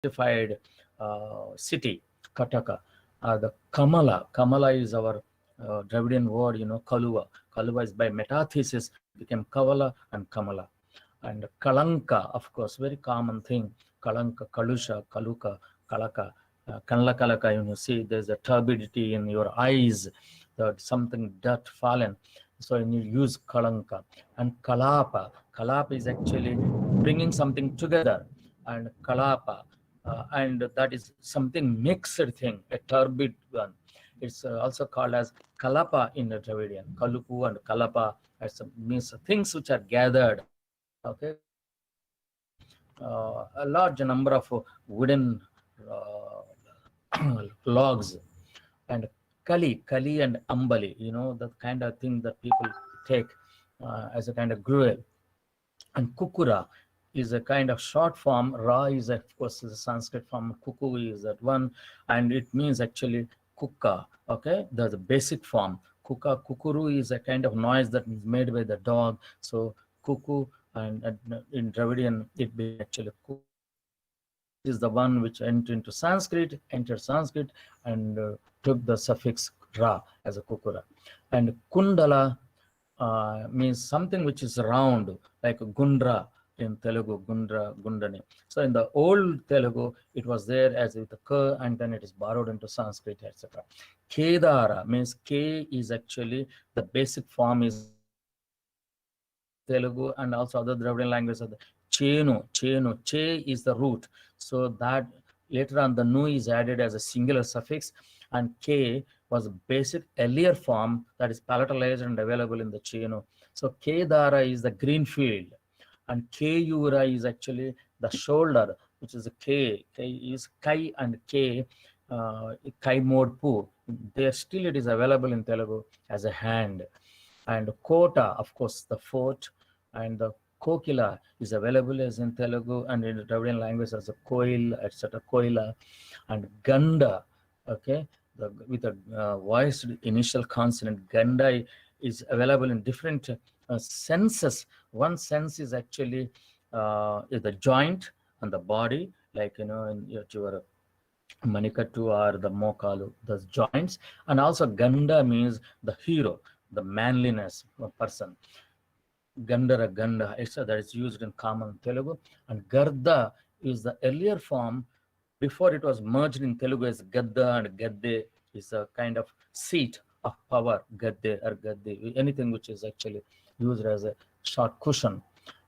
fortified city, Kataka. The Kamala is our Dravidian word, Kaluva. Kaluva is by metathesis, became Kavala and Kamala. And Kalanka, of course, very common thing. Kalanka, Kalusha, Kaluka, Kalaka, Kanla Kalaka, see there's a turbidity in your eyes, that something dirt fallen. So you use Kalanka. And Kalapa is actually bringing something together. And Kalapa, and that is something mixed thing, a turbid one. It's also called as Kalapa in the Dravidian. Kalupu and Kalapa means things which are gathered. Okay, a large number of wooden uh, logs, and kali and ambali, the kind of thing that people take as a kind of gruel. And kukura is a kind of short form. Ra is, of course, is a Sanskrit form. Kuku is that one, and it means actually kuka. Okay, the basic form. Kukuru is a kind of noise that is made by the dog. So kuku, and in Dravidian it be actually kuku is the one which entered Sanskrit, and took the suffix ra as a kukura. And kundala means something which is round, like gundra in Telugu, gundani. So in the old Telugu, it was there as with a k, and then it is borrowed into Sanskrit, etc. Kedara means K is actually the basic form is Telugu and also other Dravidian languages. Chenu, che is the root. So that later on the nu is added as a singular suffix, and K was a basic earlier form that is palatalized and available in the Chenu. So Kedara is the green field, and Kayura is actually the shoulder, which is a K. K is Kai and K, Kai mode pu. There still it is available in Telugu as a hand. And Kota, of course, the fort, and the Kokila is available as in Telugu and in the Dravidian language as a Koil, etc. Koila. And Ganda, okay, with a voiced initial consonant, Ganda is available in different senses. One sense is actually the joint and the body, like, in your Manikatu or the Mokalu, the joints. And also Ganda means the hero, the manliness of person. Ganda, etc. That is used in common Telugu. And Garda is the earlier form. Before it was merged in Telugu as Gadda, and Gadde is a kind of seat of power, Gadde or Gadde, anything which is actually used as a short cushion.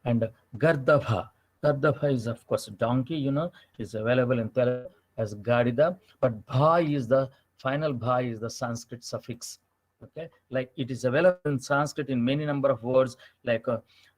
And Gardabha is, of course, donkey, is available in Telugu as Gadida, but Bha is the final Bha is the Sanskrit suffix. Okay, like it is available in Sanskrit in many number of words, like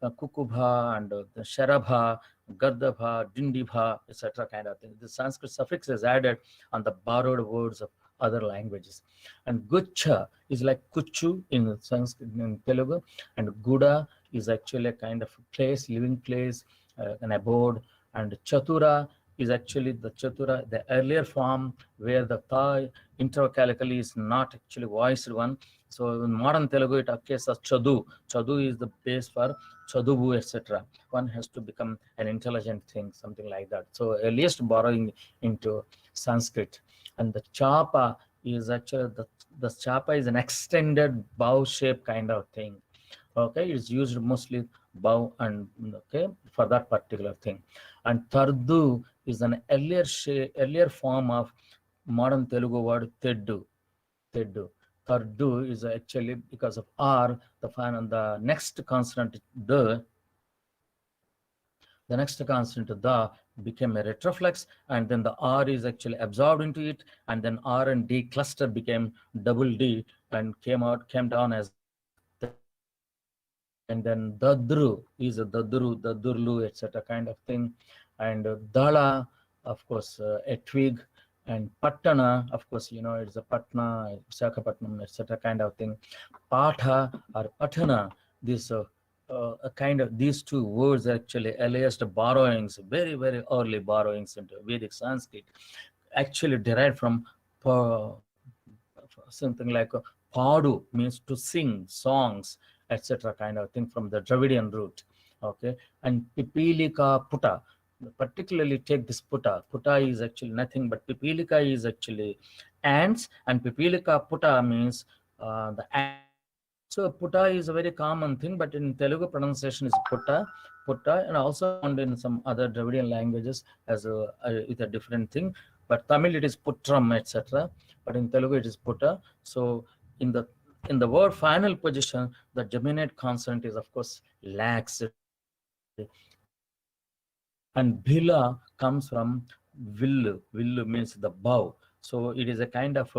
Kukubha and the Sharabha, Gardabha, Dindibha, etc. kind of thing. The Sanskrit suffix is added on the borrowed words of other languages. And Gucha is like Kuchu in Sanskrit, in Telugu, and Guda is actually a kind of place, living place, an abode. And Chatura is actually the earlier form where the tha intervocalically is not actually voiced one. So in modern Telugu it occurs as Chadu. Chadu is the base for Chadubu, etc. One has to become an intelligent thing, something like that. So earliest borrowing into Sanskrit. And the Chapa is actually the Chapa is an extended bow shape kind of thing. Okay, it's used mostly bow and okay for that particular thing. And Tardu is an earlier form of modern Telugu word Teddu. Tardu is actually because of R, the next consonant the next consonant the became a retroflex, and then the R is actually absorbed into it, and then R and D cluster became double D and came down as. And then Dadru is a Dadurlu, etc. kind of thing. And Dala, of course, a twig. And Patana, of course, it's a Patna, Visakhapatnam, etc. kind of thing. Patha or Patana, this a kind of these two words actually earliest borrowings, very, very early borrowings into Vedic Sanskrit, actually derived from something like Padu, means to sing songs, etc. kind of thing from the Dravidian root. Okay, and Pipilika Puta particularly take this puta. Puta is actually nothing but pipilika is actually ants, and pipilika puta means the ant. So puta is a very common thing, but in Telugu pronunciation is putta, and also found in some other Dravidian languages as with a different thing. But Tamil it is putram, etc. But in Telugu it is putta. So in the in the word final position, the geminate consonant is of course lax, and bhila comes from villu. Villu means the bow. So it is a kind of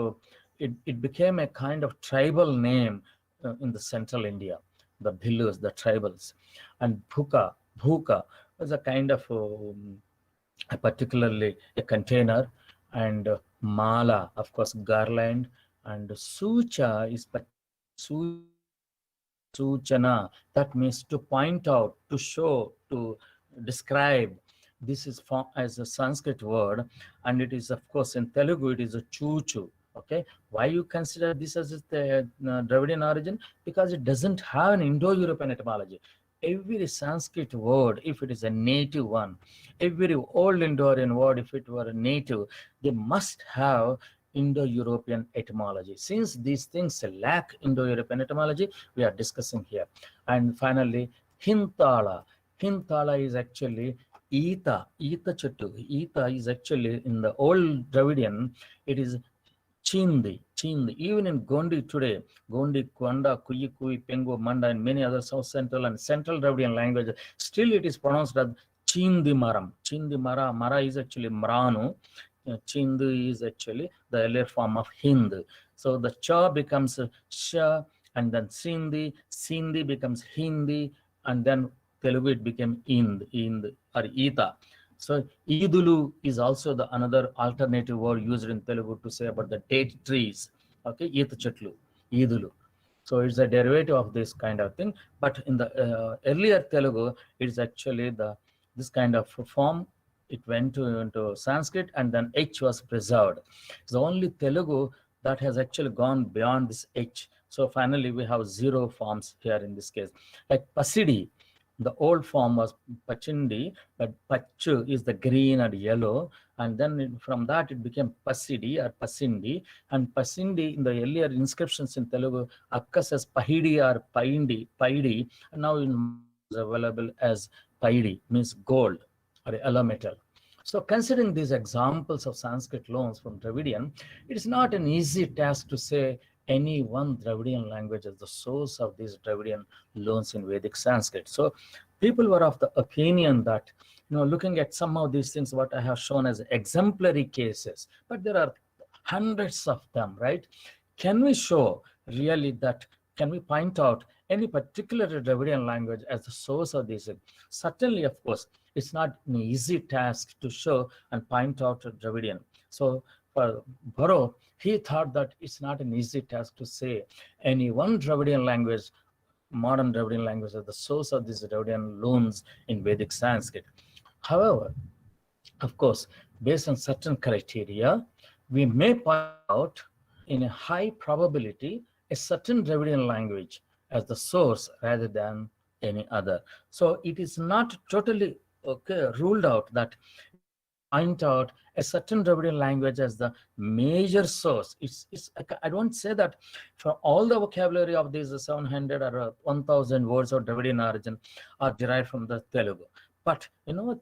it became a kind of tribal name in the central India, the bhillus, the tribals. And bhuka was a kind of particularly a container, and mala, of course, garland, and sucha is suchana, that means to point out, to show, to describe. This is as a Sanskrit word, and it is, of course, in Telugu it is a chuchu. Okay, why you consider this as the Dravidian origin? Because it doesn't have an Indo-European etymology. Every Sanskrit word, if it is a native one, every old Indo-Aryan word, if it were a native, they must have Indo-European etymology. Since these things lack Indo-European etymology, we are discussing here. And finally, Hintala. Hintala is actually Ita Chettu. Ita is actually in the old Dravidian, it is Chindi. Even in Gondi today, Gondi, Kwanda, Kuyi, Pengu, Manda, and many other South Central and Central Dravidian languages, still it is pronounced as Chindi Maram. Chindi Mara. Mara is actually Mranu. Chindu is actually the earlier form of Hind. So the cha becomes sha, and then Sindhi becomes Hindi, and then Telugu it became Ind or Ita. So Idulu is also the another alternative word used in Telugu to say about the date trees. Okay, Eeta Chetlu, Idulu. So it's a derivative of this kind of thing. But in the earlier Telugu, it's actually this kind of form. It went into Sanskrit, and then H was preserved. It's the only Telugu that has actually gone beyond this H. So finally, we have zero forms here in this case. Like Pasidi, the old form was Pachindi, but Pachu is the green and yellow. And then from that, it became Pasidi or Pasindi. And Pasindi, in the earlier inscriptions in Telugu, occurs as Pahidi or Paidi. And now in modern is available as Paidi, means gold or yellow metal. So considering these examples of Sanskrit loans from Dravidian, it is not an easy task to say any one Dravidian language as the source of these Dravidian loans in Vedic Sanskrit. So people were of the opinion that, looking at some of these things, what I have shown as exemplary cases, but there are hundreds of them, right? Can we show really that, can we point out any particular Dravidian language as the source of these? Certainly, of course, it's not an easy task to show and point out a Dravidian. So for Burrow, he thought that it's not an easy task to say any one Dravidian language, modern Dravidian language, as the source of these Dravidian loans in Vedic Sanskrit. However, of course, based on certain criteria, we may point out in a high probability a certain Dravidian language as the source rather than any other. So it is not totally ruled out that we can point out a certain Dravidian language as the major source. I don't say that for all the vocabulary of these 700 or 1000 words of Dravidian origin are derived from the Telugu. But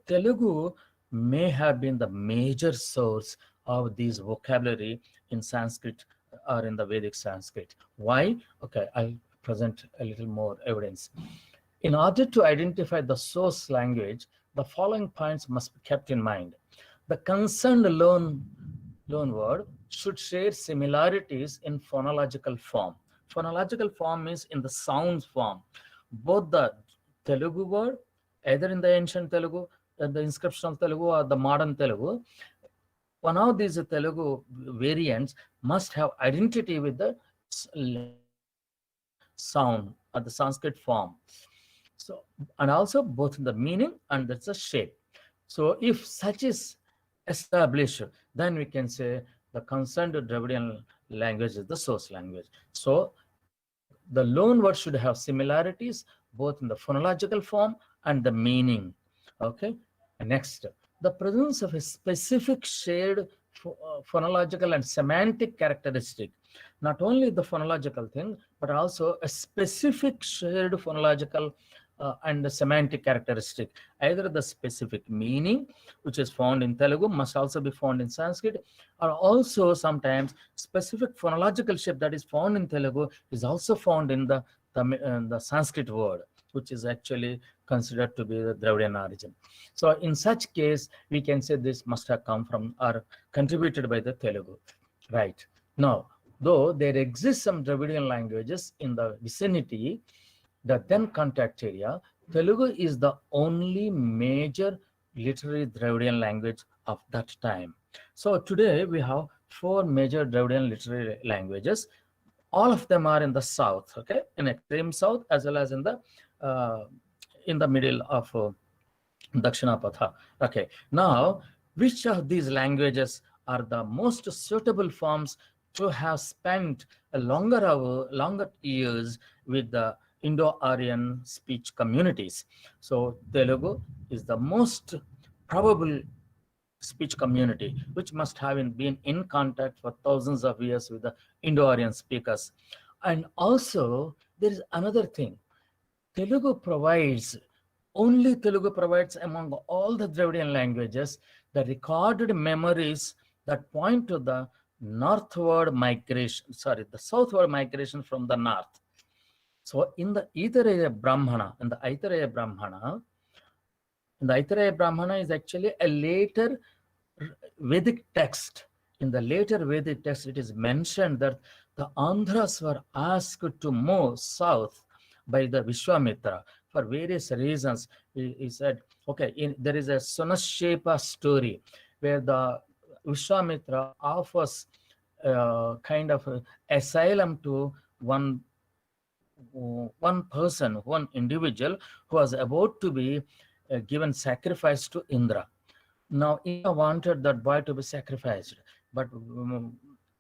Telugu may have been the major source of these vocabulary in Sanskrit or in the Vedic Sanskrit. Why? Okay, I'll present a little more evidence. In order to identify the source language, the following points must be kept in mind. The concerned loan word should share similarities in phonological form. Phonological form means in the sound form. Both the Telugu word, either in the ancient Telugu, the inscription of Telugu, or the modern Telugu, one of these Telugu variants must have identity with the Sanskrit sound or the Sanskrit form. So, and also both in the meaning and that's the shape. So if such is established, then we can say the concerned Dravidian language is the source language. So the loan word should have similarities both in the phonological form and the meaning. Okay. Next, the presence of a specific shared phonological and semantic characteristic. Not only the phonological thing, but also a specific shared phonological and semantic characteristic. Either the specific meaning, which is found in Telugu, must also be found in Sanskrit, or also sometimes specific phonological shape that is found in Telugu is also found in the Sanskrit word, which is actually considered to be the Dravidian origin. So in such case, we can say this must have come from or contributed by the Telugu. Right. Now, though there exist some Dravidian languages in the vicinity, the then contact area, Telugu is the only major literary Dravidian language of that time. So today we have four major Dravidian literary languages. All of them are in the south, okay, in extreme south as well as in the middle of Dakshinapatha. Okay, now which of these languages are the most suitable forms to have spent a longer years with the Indo-Aryan speech communities? So Telugu is the most probable speech community, which must have been in contact for thousands of years with the Indo-Aryan speakers. And also, there is another thing. Telugu provides, only Telugu provides among all the Dravidian languages the recorded memories that point to the southward migration from the north. So in the Aitareya Brahmana, is actually a later Vedic text. In the later Vedic text, it is mentioned that the Andhras were asked to move south by the Vishwamitra for various reasons. He said, okay, there is a Sunashepa story where the Vishwamitra offers kind of asylum to one person, one individual who was about to be given sacrifice to Indra. Now, Indra wanted that boy to be sacrificed, but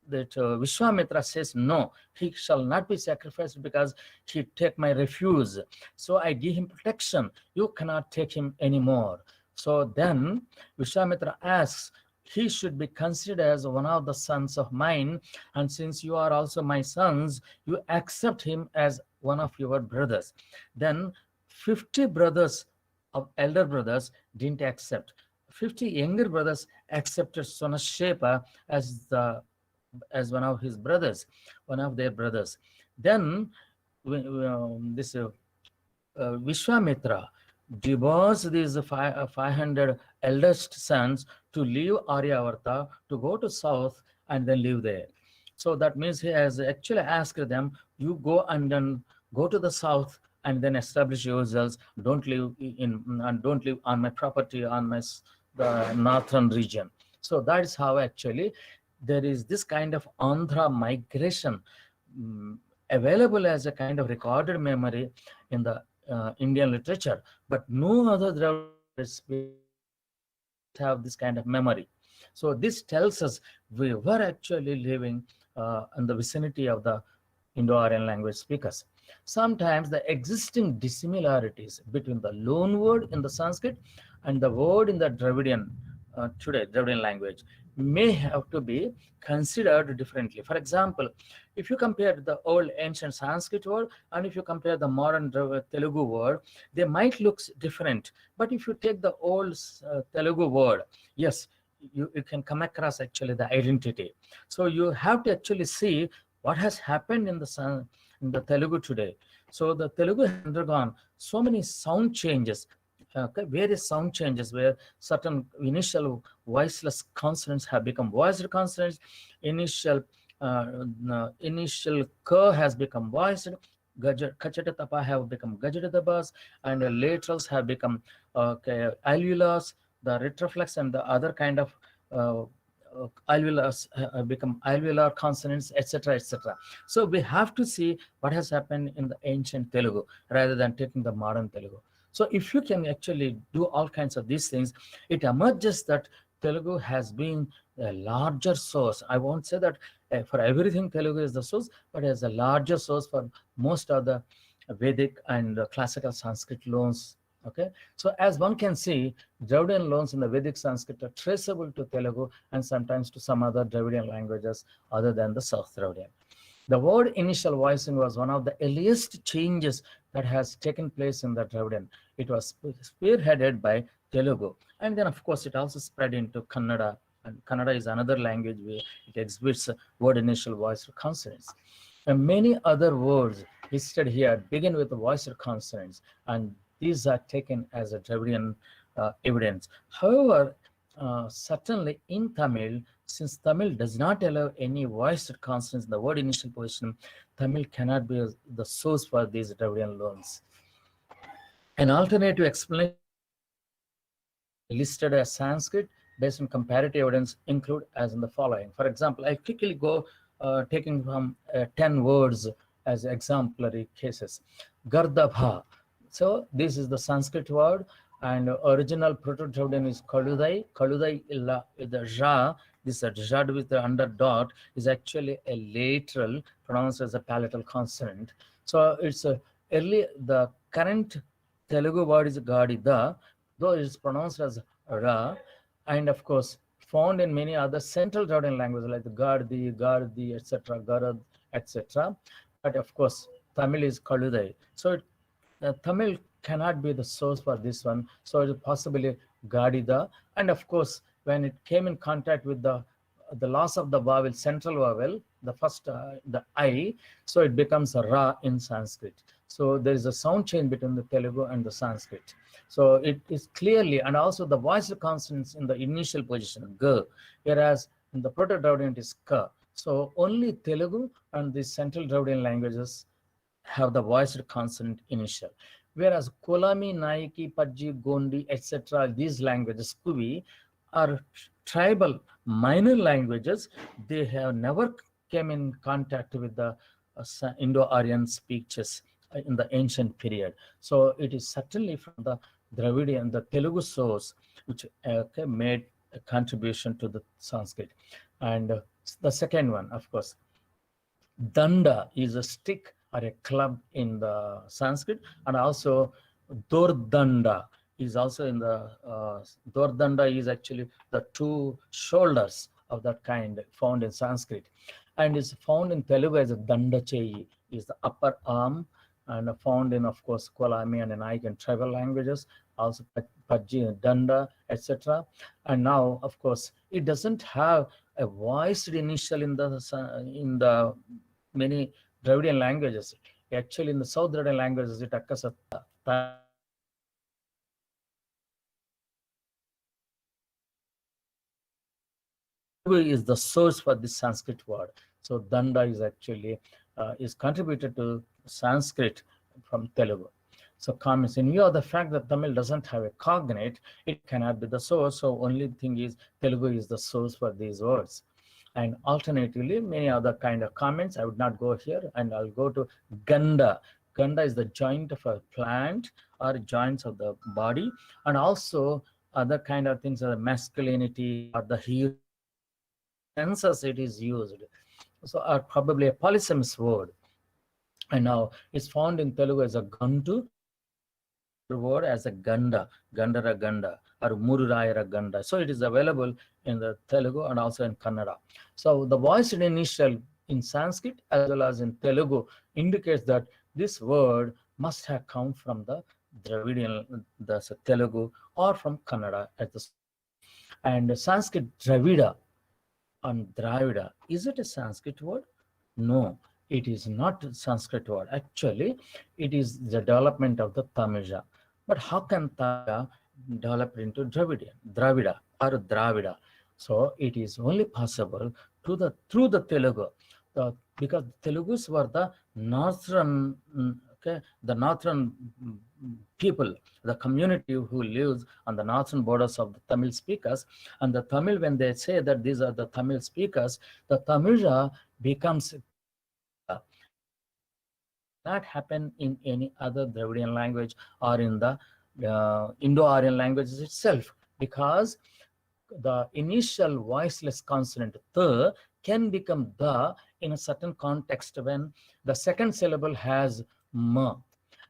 that Vishwamitra says, no, he shall not be sacrificed because he take my refuse. So I give him protection. You cannot take him anymore. So then Vishwamitra asks, he should be considered as one of the sons of mine. And since you are also my sons, you accept him as one of your brothers. Then 50 brothers of elder brothers didn't accept. 50 younger brothers accepted Sonashepa as one of his brothers, one of their brothers. Then this Vishwamitra divorced these 500 eldest sons to leave Aryavarta to go to south and then live there. So that means he has actually asked them, you go and then go to the south and then establish yourselves. Don't live on my property, on the northern region. So that is how actually there is this kind of Andhra migration available as a kind of recorded memory in the Indian literature, but no other Dravidian language have this kind of memory. So this tells us we were actually living in the vicinity of the Indo-Aryan language speakers. Sometimes the existing dissimilarities between the loan word in the Sanskrit and the word in the Dravidian Dravidian language may have to be considered differently. For example, if you compare the old ancient Sanskrit word and if you compare the modern Telugu word, they might look different. But if you take the old Telugu word, yes, you can come across actually the identity. So you have to actually see what has happened in the Telugu today. So the Telugu has undergone so many sound changes, various sound changes where certain initial voiceless consonants have become voiced consonants, initial k has become voiced, Kachatatapa have become Gajatatabas, and the laterals have become alveolars, the retroflex and the other kind of alveolars become alveolar consonants, etc., etc. So we have to see what has happened in the ancient Telugu rather than taking the modern Telugu. So if you can actually do all kinds of these things, it emerges that Telugu has been a larger source. I won't say that for everything Telugu is the source, but as a larger source for most of the Vedic and classical Sanskrit loans Okay, so as one can see, Dravidian loans in the Vedic Sanskrit are traceable to Telugu and sometimes to some other Dravidian languages other than the South Dravidian. The word initial voicing was one of the earliest changes that has taken place in the Dravidian. It was spearheaded by Telugu, and then of course it also spread into Kannada. And Kannada is another language where it exhibits word initial voiced consonants. And many other words listed here begin with the voiced consonants, and these are taken as a Dravidian evidence. However, certainly in Tamil, since Tamil does not allow any voiced consonants in the word initial position, Tamil cannot be the source for these Dravidian loans. An alternative explanation of the word listed as Sanskrit based on comparative evidence include as in the following. For example, I quickly go taking from 10 words as exemplary cases. Gardabha. So this is the Sanskrit word, and original Proto-Dravidian is Kaludai. Kaludai the Ra, this Jad with the under dot is actually a lateral pronounced as a palatal consonant. So it's a early, the current Telugu word is Gadida, though it is pronounced as Ra, and of course found in many other Central Dravidian languages like the Gardi, etc., Garad, etc. But of course, Tamil is Kaludai. So Tamil cannot be the source for this one. So it is possibly Gadida. And of course, when it came in contact with the loss of the vowel, central vowel, the first, the I, so it becomes a Ra in Sanskrit. So there is a sound change between the Telugu and the Sanskrit. So it is clearly, and also the voiced consonants in the initial position, G, whereas in the Proto-Dravidian it is Ka. So only Telugu and the Central Dravidian languages have the voiced consonant initial. Whereas Kolami, Naiki, Pajji, Gondi, etc., these languages, Kuvi, are tribal minor languages. They have never came in contact with the Indo-Aryan speeches in the ancient period. So it is certainly from the Dravidian, the Telugu source, which made a contribution to the Sanskrit. And the second one, of course, Danda is a stick or a club in the Sanskrit, and also Dordanda is also in the Dordanda is actually the two shoulders of that kind found in Sanskrit, and is found in Telugu as a Danda Cheyi, is the upper arm, and found in, of course, Kolami and Naik and tribal languages, also Pajji and Danda, etc. And now, of course, it doesn't have a voiced initial in the many Dravidian languages. Actually, in the South Dravidian languages, it occurs as Telugu is the source for this Sanskrit word. So Danda is actually is contributed to Sanskrit from Telugu. So comments in view of the fact that Tamil doesn't have a cognate, it cannot be the source. So only thing is Telugu is the source for these words. And alternatively, many other kind of comments. I would not go here, and I'll go to Ganda. Ganda is the joint of a plant or joints of the body, and also other kind of things are masculinity or the hero senses it is used. So are probably a polysemous word. And now it's found in Telugu as a Gantu, and also another word as a Ganda, Gandara Ganda, or Mururayara Ganda. So it is available in the Telugu and also in Kannada. So the voiced initial in Sanskrit as well as in Telugu indicates that this word must have come from the Dravidian, the Telugu, or from Kannada at the source. And Sanskrit Dravida and Dravida, is it a Sanskrit word? No, it is not a Sanskrit word. Actually, it is the development of the Tamil. But how can Tamil develop into Dravida or Dravida? So it is only possible through the Telugu, because the Telugus were the northern, the northern people, the community who lives on the northern borders of the Tamil speakers. And the Tamil, when they say that these are the Tamil speakers, the Tamil becomes Kannada. It cannot happen in any other Dravidian language or in the Indo-Aryan languages itself, because the initial voiceless consonant the can become the in a certain context when the second syllable has ma.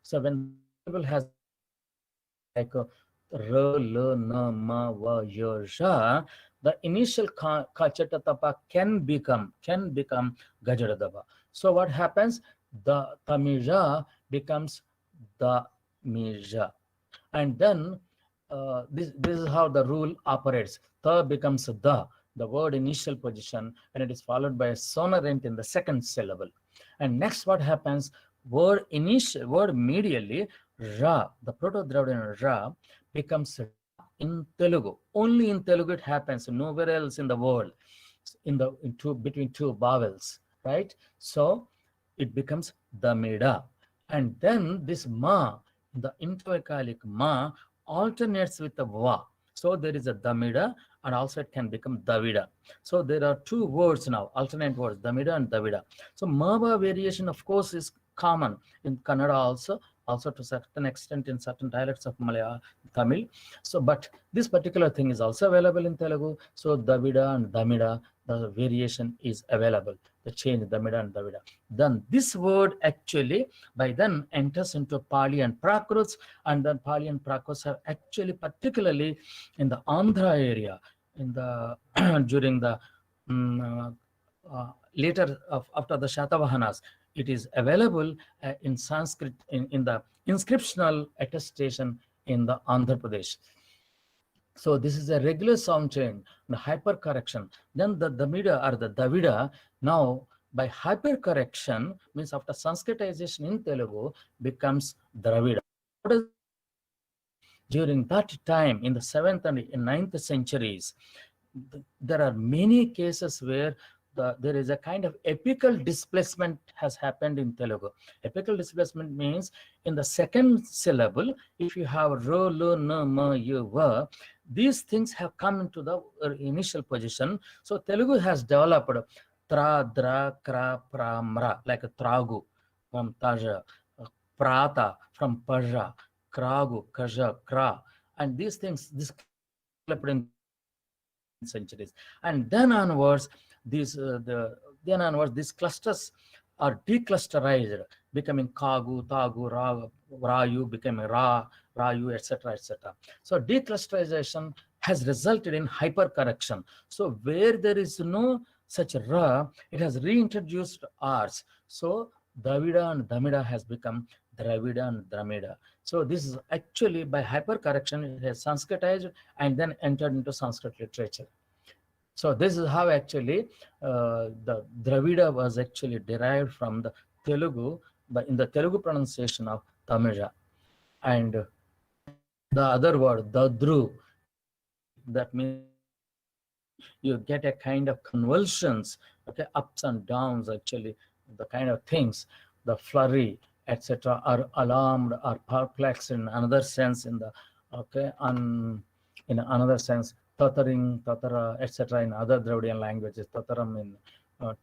So when the second syllable has ma, like r, l, n, ma, va, ya, ja, the initial kachatatapa can become gajadadaba. So what happens? The tamija becomes the mija, and then this is how the rule operates. The becomes the word initial position, and it is followed by a sonorant in the second syllable. And next what happens? Word medially, ra, the proto-Dravidian ra, becomes ra in Telugu. Only in Telugu it happens, nowhere else in the world, between two vowels, right? So it becomes damida. And then this ma, the intervocalic ma, alternates with the va. So there is a damida, and also it can become davida. So there are two words now, alternate words, damida and davida. So mava variation, of course, is common in Kannada also to certain extent in certain dialects of Malaya, Tamil. So, but this particular thing is also available in Telugu. So davida and damida, the variation is available. The change damida and davida. Then this word actually by then enters into Pali and Prakrits, and then Pali and Prakrits are actually particularly in the Andhra area in the during the later after the Shatavahanas. It is available in Sanskrit in the inscriptional attestation in the Andhra Pradesh. So this is a regular sound change, the hypercorrection. Then the damida or the davida, now by hypercorrection, means after Sanskritization in Telugu, becomes Dravida. What does it mean? During that time, in the 7th and 9th centuries, there are many cases where there is a kind of epical displacement has happened in Telugu. Epical displacement means in the second syllable, if you have ro, lo, na, ma, yu, va, these things have come into the initial position. So Telugu has developed tra, dra, kra, pra, mra, like a tragu from taja, prata from paja, kragu, kaja, kra. And these things, this clusters developed in Telugu in the 7th and 9th centuries. And then onwards, these clusters are declusterized, becoming kagu, tagu, rayu, becoming rayu, etc., etc. So declusterization has resulted in hypercorrection. So where there is no such ra, it has reintroduced r's. So davida and damida has become dravida and dramida. So this is actually by hypercorrection, it has Sanskritized and then entered into Sanskrit literature. So this is how actually the Dravida was actually derived from the Telugu, but in the Telugu pronunciation of Tamil. And next, the other word, dadru, is flurry. That means you get a kind of convulsions, okay, ups and downs, actually, the kind of things, the flurry, etc., are alarmed or perplexed in another sense, in the okay, in another sense, tataring, tatara, etc., in other Dravidian languages, tataram in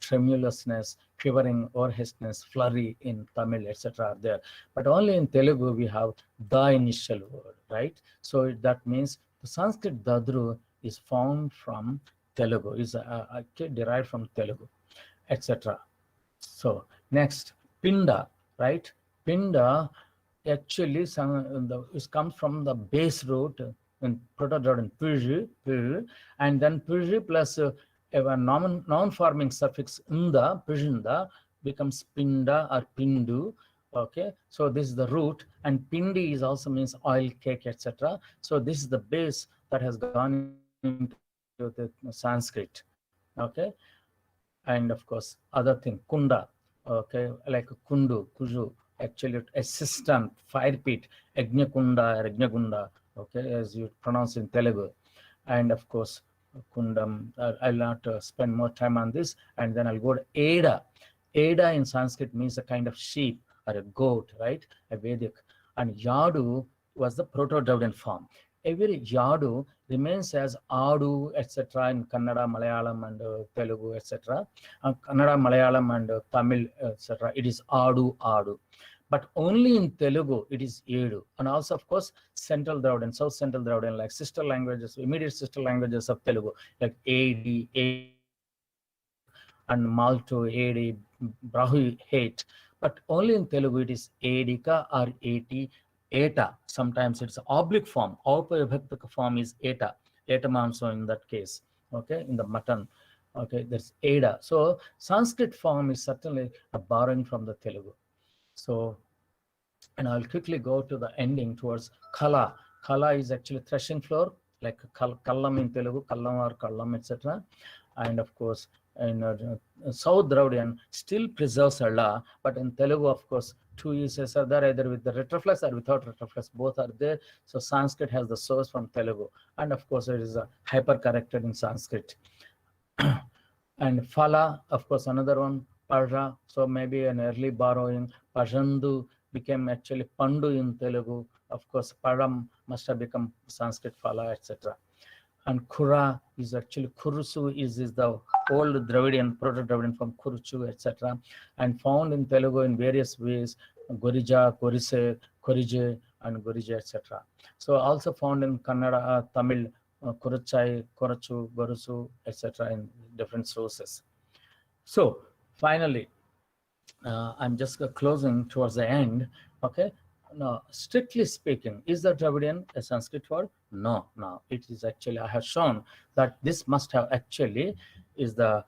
tremulousness, quivering, overhastness, flurry in Tamil, etc. are there. But only in Telugu we have the initial word, right? So that means the Sanskrit dadru is found from Telugu, is derived from Telugu, etc. So next, pinda, right? Pinda actually it comes from the base root in Proto-Dravidian piri, and then piri plus a non-forming suffix inda, pirinda, becomes pinda or pindu. Okay, so this is the root, and pindi is also means oil cake, etc. So this is the base that has gone into the Sanskrit. Okay, and of course other thing, kunda, okay, like kundu, kuju, actually a cistern, fire pit, Yajna okay, as you pronounce in Telugu. And of course kundam, I'll not spend more time on this, and then I'll go to Eda. Eda in Sanskrit means a kind of sheep or a goat, right? A Vedic. And Yadu was the Proto-Dravidian form. Every Yadu remains as Adu, etc. in Kannada, Malayalam, and Telugu, etc. Kannada, Malayalam, and Tamil, etc. It is Adu. But only in Telugu, it is Edu. And also, of course, Central Dravidian, South Central Dravidian, like sister languages, immediate sister languages of Telugu, like AD, and Malto, AD, Brahu, Hate. But only in Telugu, it is Adika or Ati, eta. Sometimes it's oblique form. Aupavibhaktika form is eta. Eta manso in that case. Okay, in the mutton. Okay, there's Ada. So Sanskrit form is certainly a borrowing from the Telugu. So, and I'll quickly go to the ending towards Kala. Kala is actually threshing floor, like Kallam in Telugu, Kallam or Kallam, etc. And of course, in South Dravidian still preserves a law, but in Telugu, of course, two uses are there, either with the retroflex or without retroflex. Both are there. So Sanskrit has the source from Telugu. And of course, it is hyper corrected in Sanskrit. And Phala, of course, another one, Parja. So maybe an early borrowing. Pajandu became actually Pandu in Telugu. Of course, Param must have become Sanskrit Phala, etc. And Kura is actually Kurusu is the old Dravidian, Proto-Dravidian from Kuruchu, etc. And found in Telugu in various ways, Gorija, Gorise, Korije, and Gorije, etc. So also found in Kannada, Tamil, Kuruchai, Korachu, Gorusu, etc. in different sources. So finally, I'm just closing towards the end. Okay. Now, strictly speaking, is the Dravidian a Sanskrit word? No, no. It is actually, I have shown that this must have actually is the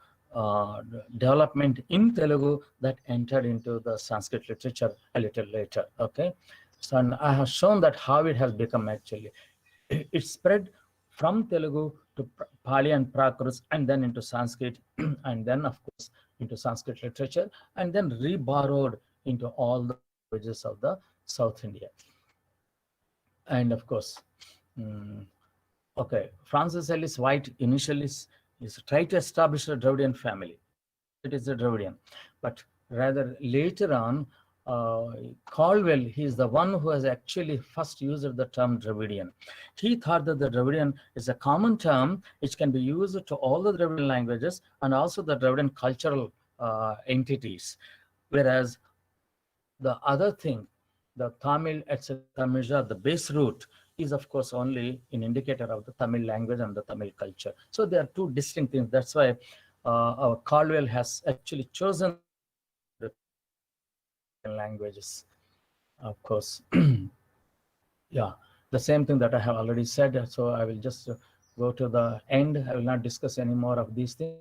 development in Telugu that entered into the Sanskrit literature a little later. Okay. So, and I have shown that how it has become actually. It spread from Telugu to Pali and Prakrit, and then into Sanskrit, and then, of course, into Sanskrit literature, and then reborrowed into all the languages of the South India. And of course, okay, Francis Ellis White initially is tried to establish a Dravidian family. It is a Dravidian, but rather later on, Caldwell, he is the one who has actually first used the term Dravidian. He thought that the Dravidian is a common term which can be used to all the Dravidian languages and also the Dravidian cultural entities. Whereas the other thing, the Tamil, etc., Tamil, the base root is, of course, only an indicator of the Tamil language and the Tamil culture. So there are two distinct things. That's why our Caldwell has actually chosen the languages, of course. Yeah, the same thing that I have already said. So I will just go to the end. I will not discuss any more of these things.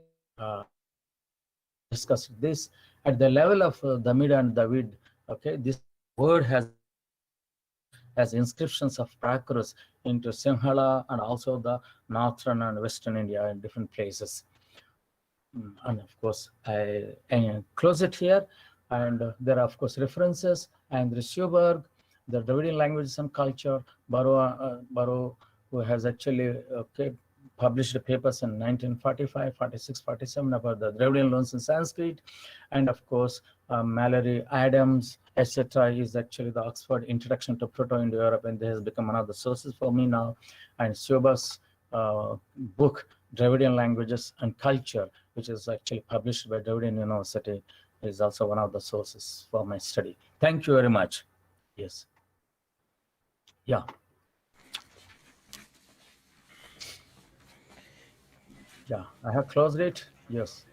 Discuss this at the level of Damida and David. Okay, this word has as inscriptions of Prakrit into Sinhala and also the northern and western India in different places. And of course, I close it here. And there are, of course, references. And the Sjöberg, the Dravidian languages and culture, Barrow, who has actually published papers in 1945, 46, 47 about the Dravidian loans in Sanskrit. And of course, Mallory, Adams, etc. is actually the Oxford Introduction to Proto-Indo-Europe, and this has become one of the sources for me now. And Sjöberg's book, Dravidian Languages and Culture, which is actually published by Dravidian University, is also one of the sources for my study. Thank you very much. Yes. Yeah. Yeah, I have closed it. Yes.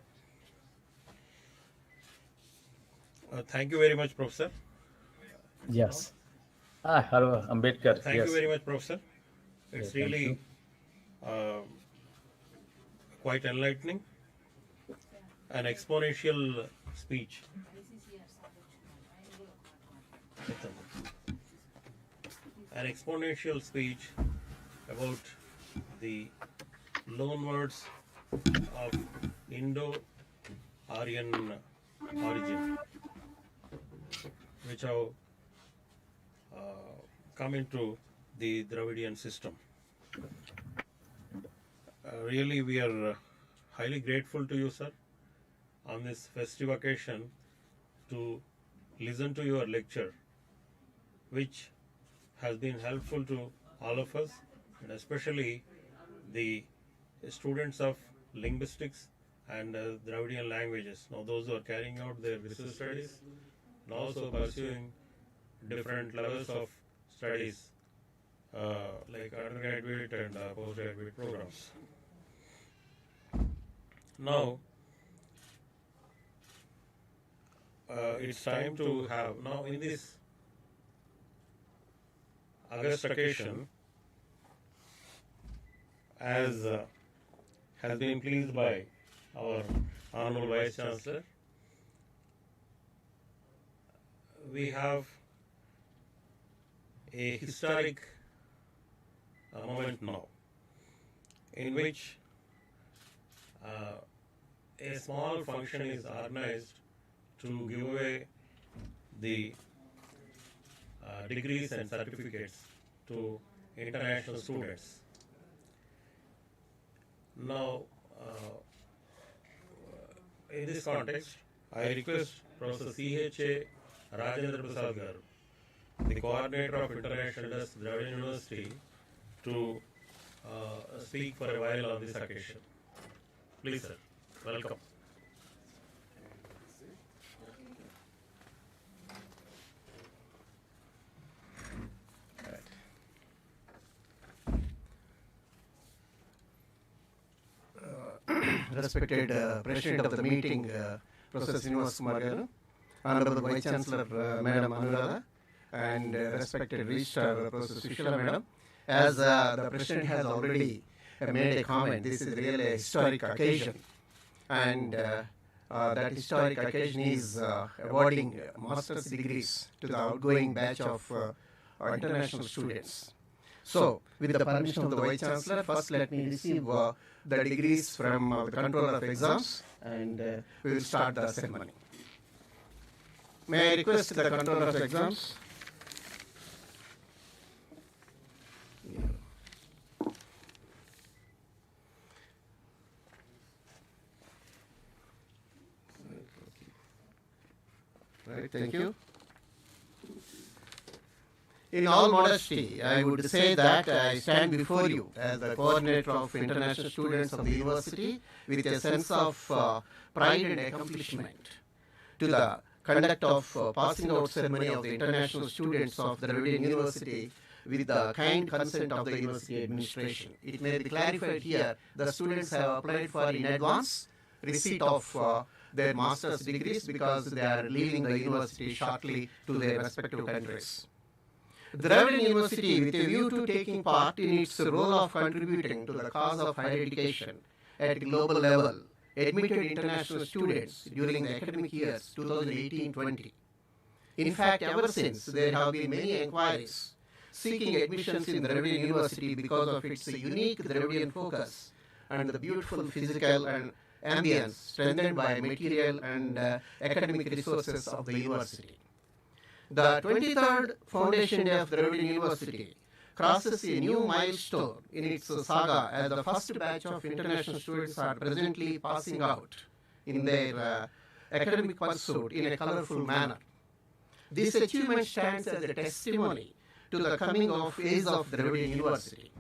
Thank you very much, Professor. Yes. Hello, Ambedkar. Thank you very much, Professor. It's really quite enlightening. An exponential speech. An exponential speech about the loanwords of Indo-Aryan origin, which have come into the Dravidian system. Really, we are highly grateful to you, sir, on this festive occasion to listen to your lecture, which has been helpful to all of us, and especially the students of linguistics and Dravidian languages. Now, those who are carrying out their research studies and also pursuing different levels of studies like undergraduate and postgraduate programs. Now, it's time to have, now in this august occasion, as has been pleased by our Honorable Vice Chancellor, we have a historic moment now, in which a small function is organized to give away the degrees and certificates to international students. Now, in this context, I request Professor C.H.A. Rajendra Prasad Garu, the coordinator of International Desk, Dravidian University, to speak for a while on this occasion. Please, sir. Welcome. Respected President of the meeting, Professor Srinivas Kumar Garu, Honorable Vice Chancellor Madam Anuradha, and respected Registrar Professor Sushila Madam. As the President has already made a comment, this is really a historic occasion, and that historic occasion is awarding master's degrees to the outgoing batch of international students. So, with the permission of the Vice Chancellor, first let me receive the degrees from the Controller of Exams, and we will start the ceremony. May I request the Controller of Exams? Right, thank you. In all modesty, I would say that I stand before you as the coordinator of international students of the university with a sense of pride and accomplishment to the conduct of passing out ceremony of the international students of the Dravidian University with the kind consent of the university administration. It may be clarified here, the students have applied for in advance receipt of their master's degrees because they are leaving the university shortly to their respective countries. The Dravidian University, with a view to taking part in its role of contributing to the cause of higher education at global level, admitted international students during the academic years 2018-20. In fact, ever since, there have been many inquiries seeking admissions in the Dravidian University because of its unique Dravidian focus and the beautiful physical and ambience strengthened by material and academic resources of the university. The 23rd Foundation Day of the Dravidian University crosses a new milestone in its saga as the first batch of international students are presently passing out in their academic pursuit in a colorful manner. This achievement stands as a testimony to the coming of age of the Dravidian University.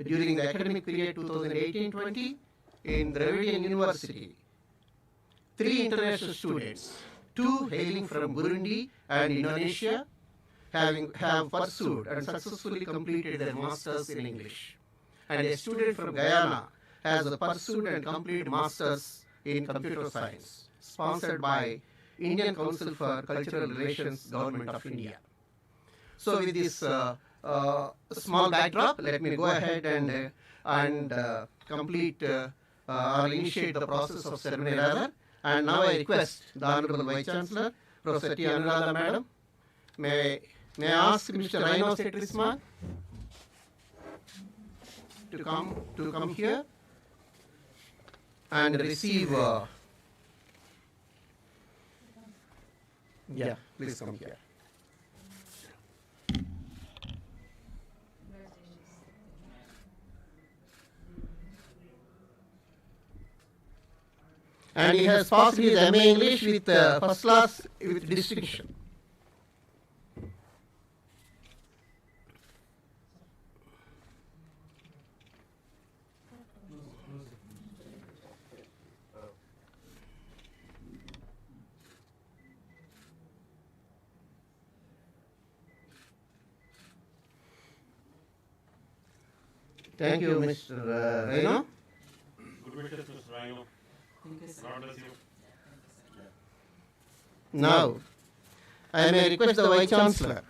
During the academic period 2018-20, in Dravidian University, 3 international students, 2 hailing from Burundi and Indonesia, have pursued and successfully completed their masters in English. And a student from Guyana has pursued and completed masters in computer science, sponsored by Indian Council for Cultural Relations, Government of India. So with this small backdrop, let me go ahead and complete or initiate the process of ceremony rather. And now I request the Honorable Vice Chancellor, Professor T. Anuradha Madam, may I ask Mr. Rhino Setrisman to come here and receive. Please come here. And he has passed his MA English with first class with distinction. Thank you, Mr. Reno. Good wishes, Mr. Rhino. God bless you. Now, I may request the Vice Chancellor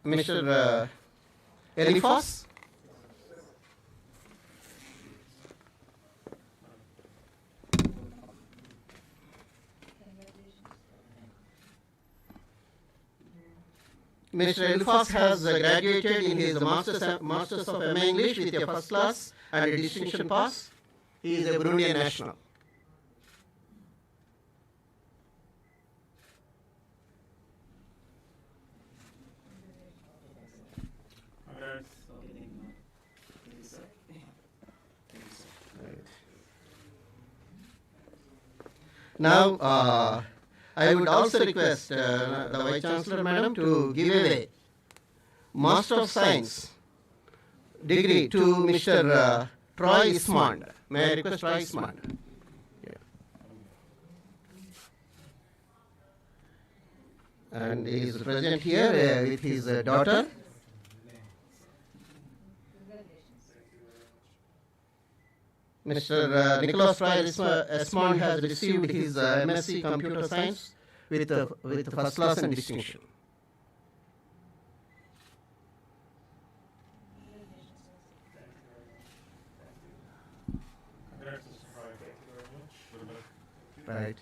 Mr. Eliphas. Mr. Eliphas has graduated in his Masters of MA English with a first class and a distinction pass. He is a Burundian national. Now, I would also request the Vice Chancellor, Madam, to give away Master of Science degree to Mr. Troy Ismond. May I request Troy Ismond? Yeah. And he is present here with his daughter. Mr. Nicholas Troy Ismond has received his MSc Computer Science with first class and distinction. Right.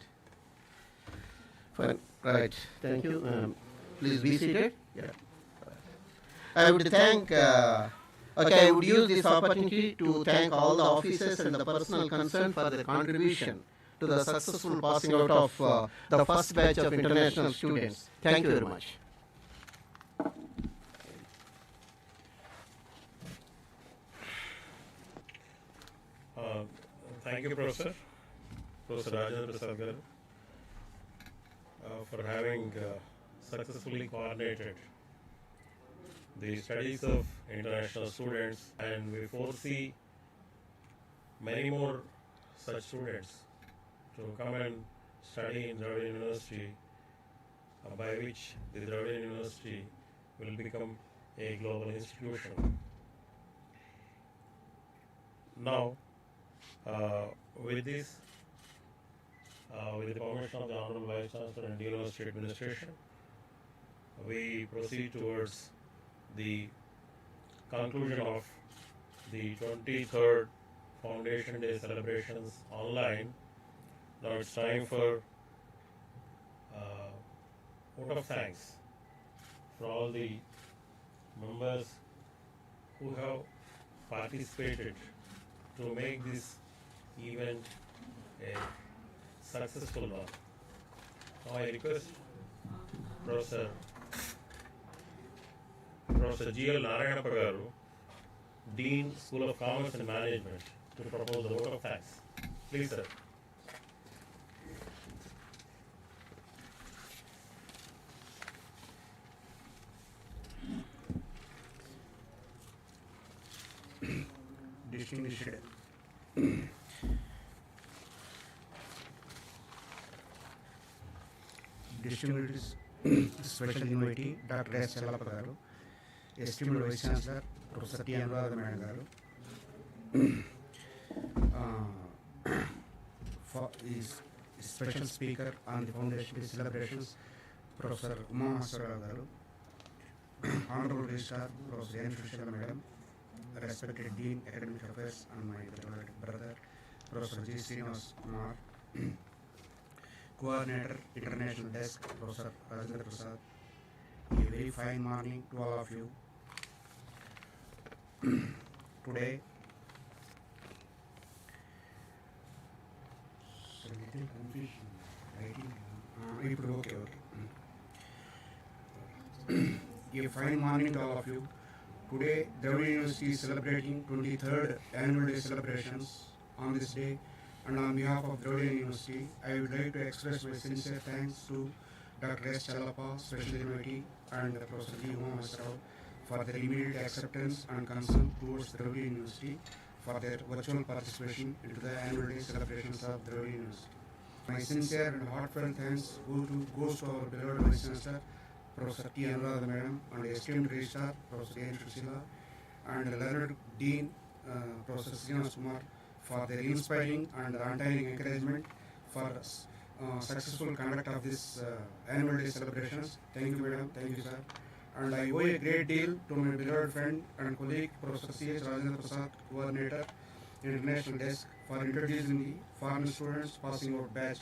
Fine. Right. Thank you. Please be seated. Yeah. I would thank. I would use this opportunity to thank all the officers and the personnel concerned for their contribution to the successful passing out of the first batch of international students. Thank you very much. Thank you, Professor Rajendra Prasad garu, for having successfully coordinated the studies of international students, and we foresee many more such students to come and study in Dravidian University, by which the Dravidian University will become a global institution. Now, with this, with the permission of the Honorable Vice Chancellor and University Administration, we proceed towards the conclusion of the 23rd Foundation Day celebrations online. Now it's time for vote of thanks for all the members who have participated to make this event a successful one. Now I request Professor G.L. Narayanappa garu, Dean, School of Commerce and Management, to propose the vote of thanks. Please, sir. Distinguished Special Invitee Dr. S. Chalapa garu, esteemed Vice Chancellor Professor T. Anuradha Madam garu, for his special speaker on the Foundation Day celebrations, Professor Uma Mahaswara garu, Honorable Registrar Professor N. Shushila Madam, respected Dean Academic Affairs and my beloved brother Professor G. Srinivas Kumar, Coordinator International Desk Professor Rajendra Prasad. A very fine morning to all of you. Today, little confusion writing. Okay. A fine morning to all of you. Today, Dravidian University is celebrating 23rd Annual Day celebrations on this day, and on behalf of Dravidian University, I would like to express my sincere thanks to Dr. S. Chalapa, Special Invitee, and Professor G. Mahaswara for their immediate acceptance and concern towards Dravidian University for their virtual participation into the Annual Day celebrations of Dravidian University. My sincere and heartfelt thanks goes to our beloved Vice Chancellor, Professor T. Anuradha Madam, and esteemed Registrar, Professor N. Shushila, and learned Dean, Professor Srinivas Kumar, for their inspiring and untiring encouragement for successful conduct of this Annual Day celebrations. Thank you, Madam. Thank you, sir. and I owe a great deal to my beloved friend and colleague Professor C.H. Rajendra Prasad, Coordinator, International Desk, for introducing the foreign students passing out batch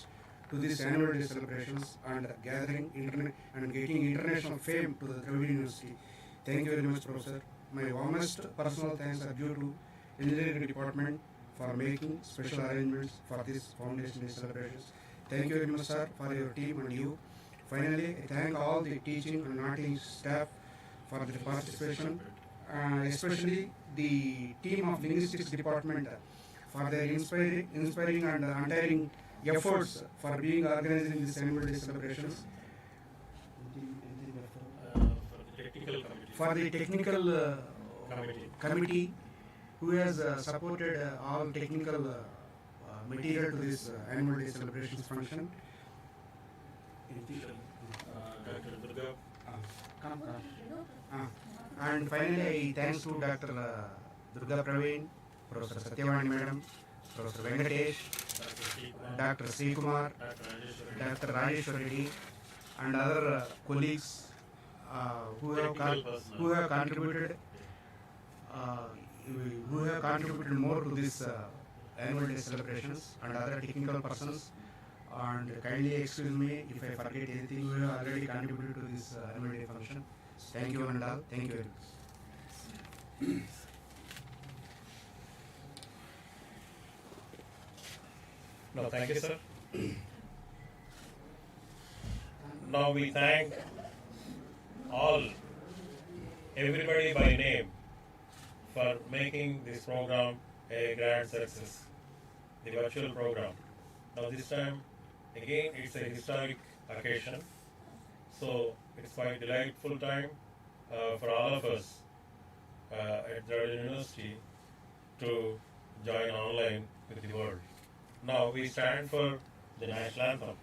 to these annual day celebrations and gathering and getting international fame to the Dravidian University. Thank you very much, Professor. My warmest personal thanks are due to Engineering Department for making special arrangements for this Foundation Day celebrations. Thank you very much, sir, for your team and you. Finally, I thank all the teaching and non-teaching staff for their participation, especially the team of Linguistics Department for their inspiring and untiring efforts for being organizing these annual day celebrations. For the technical committee who has supported all technical material to this annual day celebrations function. Dr. Durga. And finally, thanks to Dr. Durga Praveen, Professor Satyavani Madam, Professor Venkatesh, Dr. Sri Kumar, Dr. Rajeshwar Reddy, and other colleagues who have contributed more to this annual day celebrations, and other technical persons. And kindly excuse me if I forget anything who have already contributed to this annual day function. Thank you and all. Thank you very much. No, thank you, sir. Now we thank everybody by name for making this program a grand success, the virtual program. Now this time, again, it's a historic occasion, so it's quite delightful time for all of us at Dravidian University to join online with the world. Now we stand for the national anthem.